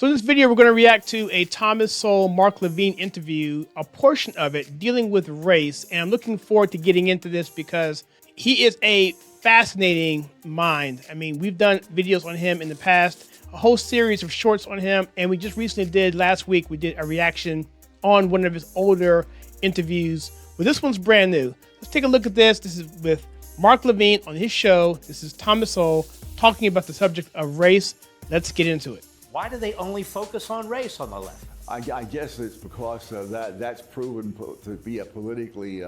So in this video, we're going to react to a Thomas Sowell, Mark Levine interview, a portion of it dealing with race. And I'm looking forward to getting into this because he is a fascinating mind. I mean, we've done videos on him in the past, a whole series of shorts on him. And we just recently last week, we did a reaction on one of his older interviews. But this one's brand new. Let's take a look at this. This is with Mark Levine on his show. This is Thomas Sowell talking about the subject of race. Let's get into it. Why do they only focus on race on the left? I guess it's because that's proven to be a politically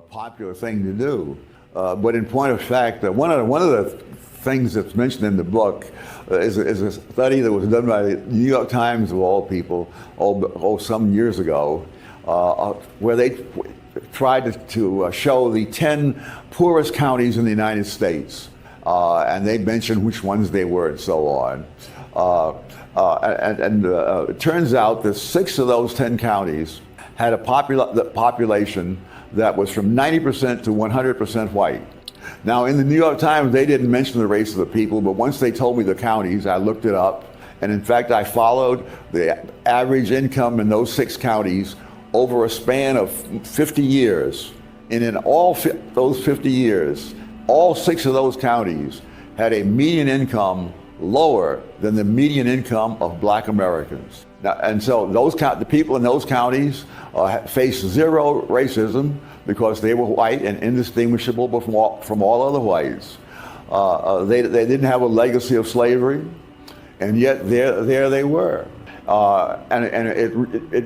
popular thing to do. But in point of fact, one of the things that's mentioned in the book is a study that was done by the New York Times, of all people, some years ago, where they tried to show the 10 poorest counties in the United States. And they mentioned which ones they were and so on. It turns out that 6 of those 10 counties had a population that was from 90% to 100% white. Now, in the New York Times, they didn't mention the race of the people, but once they told me the counties, I looked it up. And in fact, I followed the average income in those 6 counties over a span of 50 years. And in all those 50 years, all 6 of those counties had a median income lower than the median income of Black Americans. Now, and so the people in those counties faced zero racism because they were white and indistinguishable from all other whites. They didn't have a legacy of slavery, and yet there they were.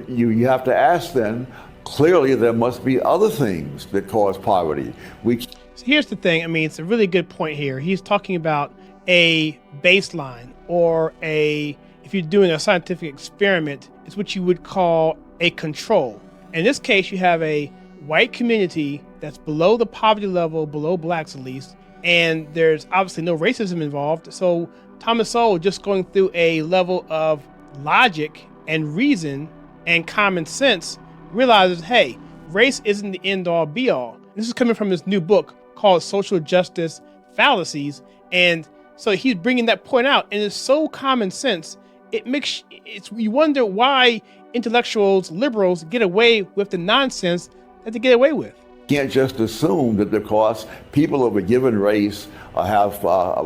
You have to ask then, clearly there must be other things that cause poverty. So here's the thing. I mean, it's a really good point here. He's talking about a baseline, or if you're doing a scientific experiment, it's what you would call a control. In this case, you have a white community that's below the poverty level, below blacks at least, and there's obviously no racism involved. So Thomas Sowell, just going through a level of logic and reason and common sense, realizes, hey, race isn't the end all be all. This is coming from his new book called Social Justice Fallacies. And so he's bringing that point out, and it's so common sense. You wonder why intellectuals, liberals, get away with the nonsense that they get away with. You can't just assume that because people of a given race have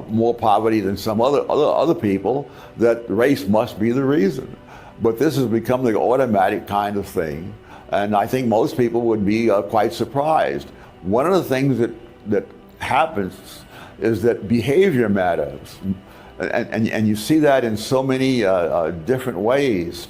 more poverty than some other people, that race must be the reason. But this has become the automatic kind of thing, and I think most people would be quite surprised. One of the things that happens is that behavior matters, and you see that in so many different ways.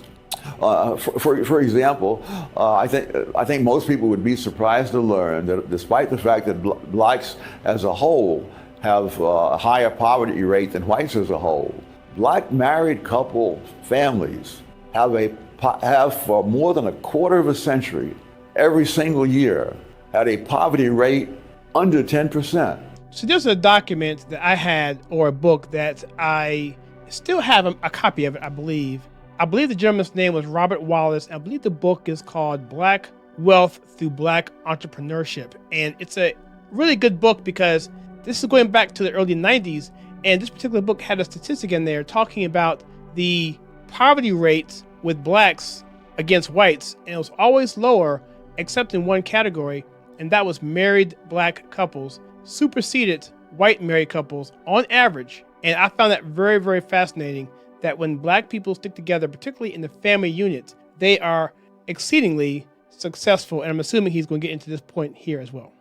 For example, I think most people would be surprised to learn that despite the fact that blacks as a whole have a higher poverty rate than whites as a whole, Black married couple families have for more than a quarter of a century, every single year, had a poverty rate under 10%. So there's a document that I had, or a book that I still have a copy of it, I believe. I believe the gentleman's name was Robert Wallace. I believe the book is called Black Wealth Through Black Entrepreneurship. And it's a really good book because this is going back to the early 90s. And this particular book had a statistic in there talking about the poverty rates with blacks against whites. And it was always lower, except in one category, and that was married black couples superseded white married couples on average. And I found that very, very fascinating, that when black people stick together, particularly in the family unit, they are exceedingly successful. And I'm assuming he's going to get into this point here as well.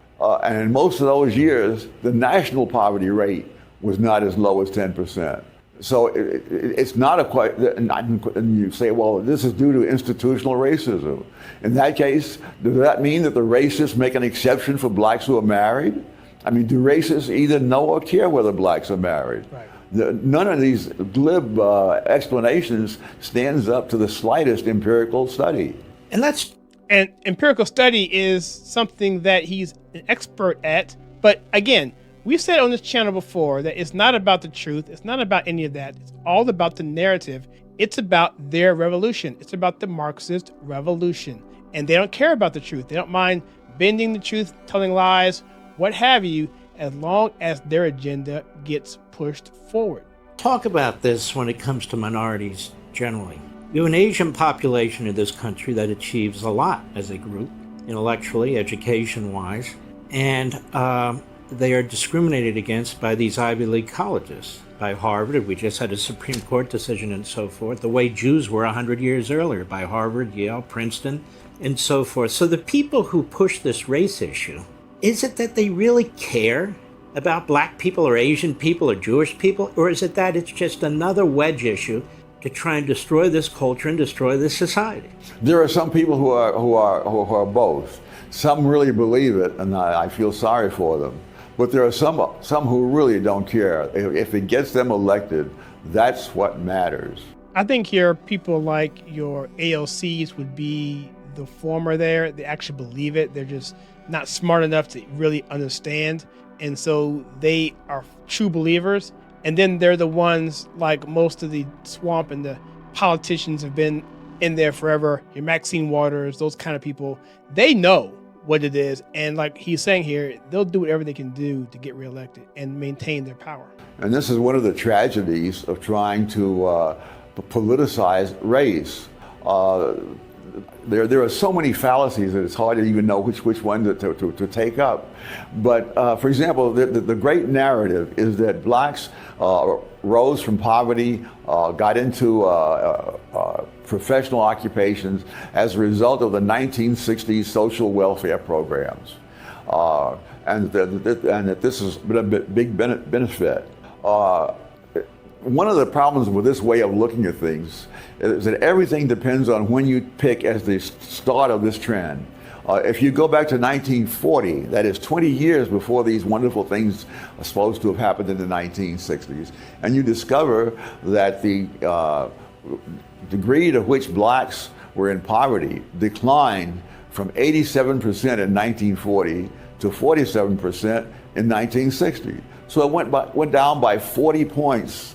And in most of those years, the national poverty rate was not as low as 10%. So it's not and you say, well, this is due to institutional racism. In that case, does that mean that the racists make an exception for blacks who are married? I mean, do racists either know or care whether blacks are married? Right. None of these glib explanations stands up to the slightest empirical study. And empirical study is something that he's an expert at. But again, we've said on this channel before that it's not about the truth. It's not about any of that. It's all about the narrative. It's about their revolution. It's about the Marxist revolution. And they don't care about the truth. They don't mind bending the truth, telling lies, what have you, as long as their agenda gets pushed forward. Talk about this when it comes to minorities. generally. You have an Asian population in this country that achieves a lot as a group, intellectually, education-wise, and they are discriminated against by these Ivy League colleges, by Harvard. We just had a Supreme Court decision and so forth, the way Jews were 100 years earlier, by Harvard, Yale, Princeton, and so forth. So the people who push this race issue, is it that they really care about black people or Asian people or Jewish people, or is it that it's just another wedge issue to try and destroy this culture and destroy this society? There are some people who are both. Some really believe it, and I feel sorry for them. But there are some who really don't care. If it gets them elected, that's what matters. I think here people like your AOCs would be the former there. They actually believe it. They're just not smart enough to really understand. And so they are true believers. And then they're the ones, like most of the swamp and the politicians have been in there forever. Your Maxine Waters, those kind of people, they know what it is. And like he's saying here, they'll do whatever they can do to get reelected and maintain their power. And this is one of the tragedies of trying to politicize race. There are so many fallacies that it's hard to even know which one to take up. But for example, the great narrative is that blacks rose from poverty, got into professional occupations as a result of the 1960s social welfare programs, and that this has been a big benefit. One of the problems with this way of looking at things is that everything depends on when you pick as the start of this trend. If you go back to 1940, that is 20 years before these wonderful things are supposed to have happened in the 1960s, and you discover that the degree to which blacks were in poverty declined from 87% in 1940 to 47% in 1960. So it went down by 40 points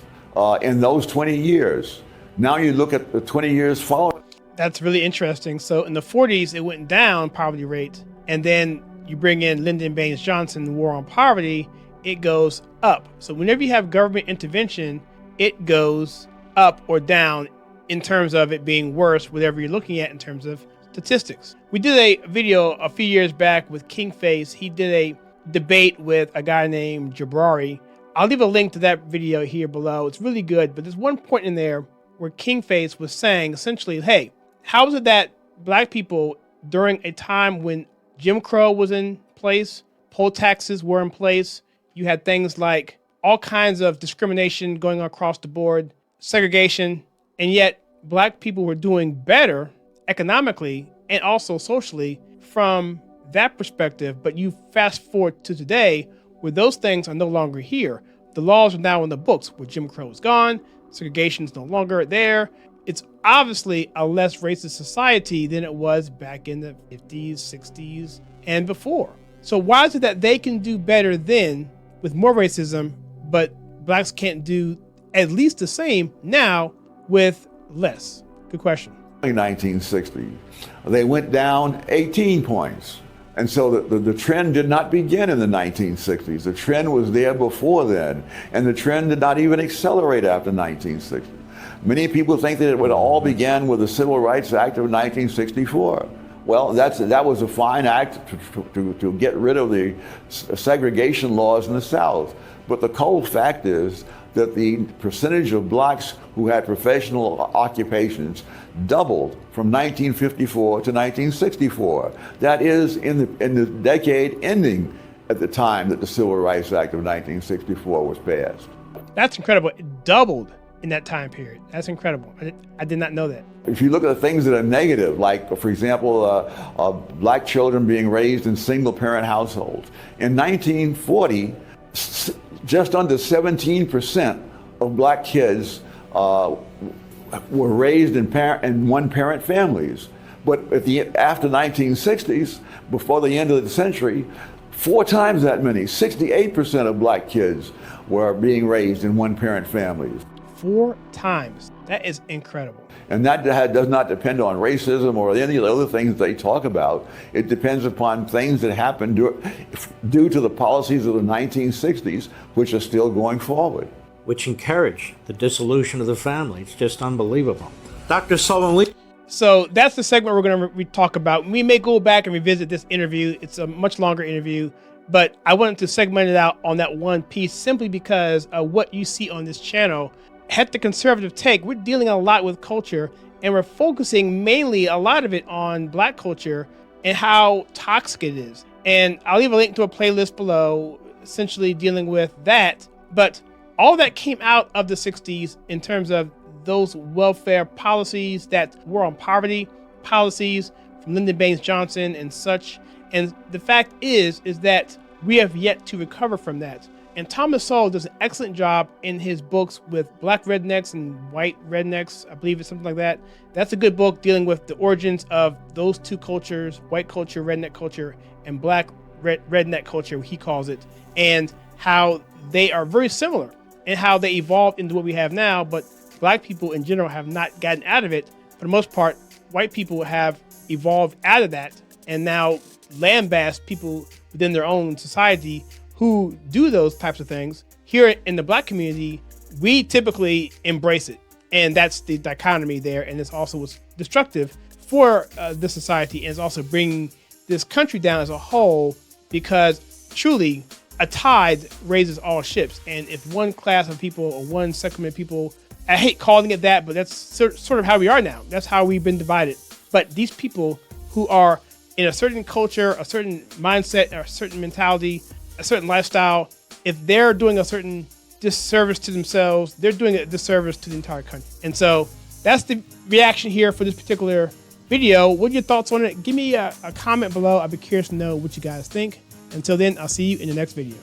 in those 20 years. Now you look at the 20 years following. That's really interesting. So in the 40s, it went down, poverty rate. And then you bring in Lyndon Baines Johnson, the war on poverty, it goes up. So whenever you have government intervention, it goes up or down in terms of it being worse, whatever you're looking at in terms of statistics. We did a video a few years back with Kingface. He did a debate with a guy named Jabari. I'll leave a link to that video here below. It's really good, but there's one point in there where Kingface was saying essentially, hey, how is it that black people during a time when Jim Crow was in place, poll taxes were in place, you had things like all kinds of discrimination going across the board, segregation, and yet black people were doing better economically and also socially from that perspective. But you fast forward to today where those things are no longer here. The laws are now in the books where Jim Crow is gone, segregation is no longer there. It's obviously a less racist society than it was back in the 50s, 60s, and before. So why is it that they can do better then with more racism, but blacks can't do at least the same now with less? Good question. In 1960, they went down 18 points. And so the trend did not begin in the 1960s. The trend was there before then. And the trend did not even accelerate after 1960. Many people think that it would all began with the Civil Rights Act of 1964. Well, that was a fine act to get rid of the segregation laws in the South. But the cold fact is that the percentage of blacks who had professional occupations doubled from 1954 to 1964. That is in the decade ending at the time that the Civil Rights Act of 1964 was passed. That's incredible. It doubled in that time period. That's incredible. I did not know that. If you look at the things that are negative, like, for example, black children being raised in single-parent households. In 1940, just under 17% of black kids were raised in one-parent families. But after 1960s, before the end of the century, 4 times that many, 68% of black kids were being raised in one-parent families. 4 times. That is incredible. And that does not depend on racism or any of the other things they talk about. It depends upon things that happened due to the policies of the 1960s, which are still going forward. which encourage the dissolution of the family. It's just unbelievable. Dr. Sowell. So that's the segment we're going to talk about. We may go back and revisit this interview. It's a much longer interview, but I wanted to segment it out on that one piece simply because of what you see on this channel. At the conservative take, we're dealing a lot with culture, and we're focusing mainly a lot of it on Black culture and how toxic it is. And I'll leave a link to a playlist below, essentially dealing with that. But all that came out of the 60s in terms of those welfare policies, that war on poverty policies from Lyndon Baines Johnson and such. And the fact is that we have yet to recover from that. And Thomas Sowell does an excellent job in his books with Black rednecks and white rednecks. I believe it's something like that. That's a good book dealing with the origins of those two cultures, white culture, redneck culture, and Black redneck culture, he calls it, and how they are very similar and how they evolved into what we have now. But Black people in general have not gotten out of it. For the most part, white people have evolved out of that and now lambast people within their own society who do those types of things. Here in the Black community, we typically embrace it. And that's the dichotomy there. And it's also what's destructive for this society. And it's also bringing this country down as a whole, because truly a tide raises all ships. And if one class of people or one segment of people, I hate calling it that, but that's sort of how we are now. That's how we've been divided. But these people who are in a certain culture, a certain mindset, or a certain mentality, a certain lifestyle, if they're doing a certain disservice to themselves, they're doing a disservice to the entire country. And so that's the reaction here for this particular video. What are your thoughts on it? Give me a comment below. I'd be curious to know what you guys think. Until then, I'll see you in the next video.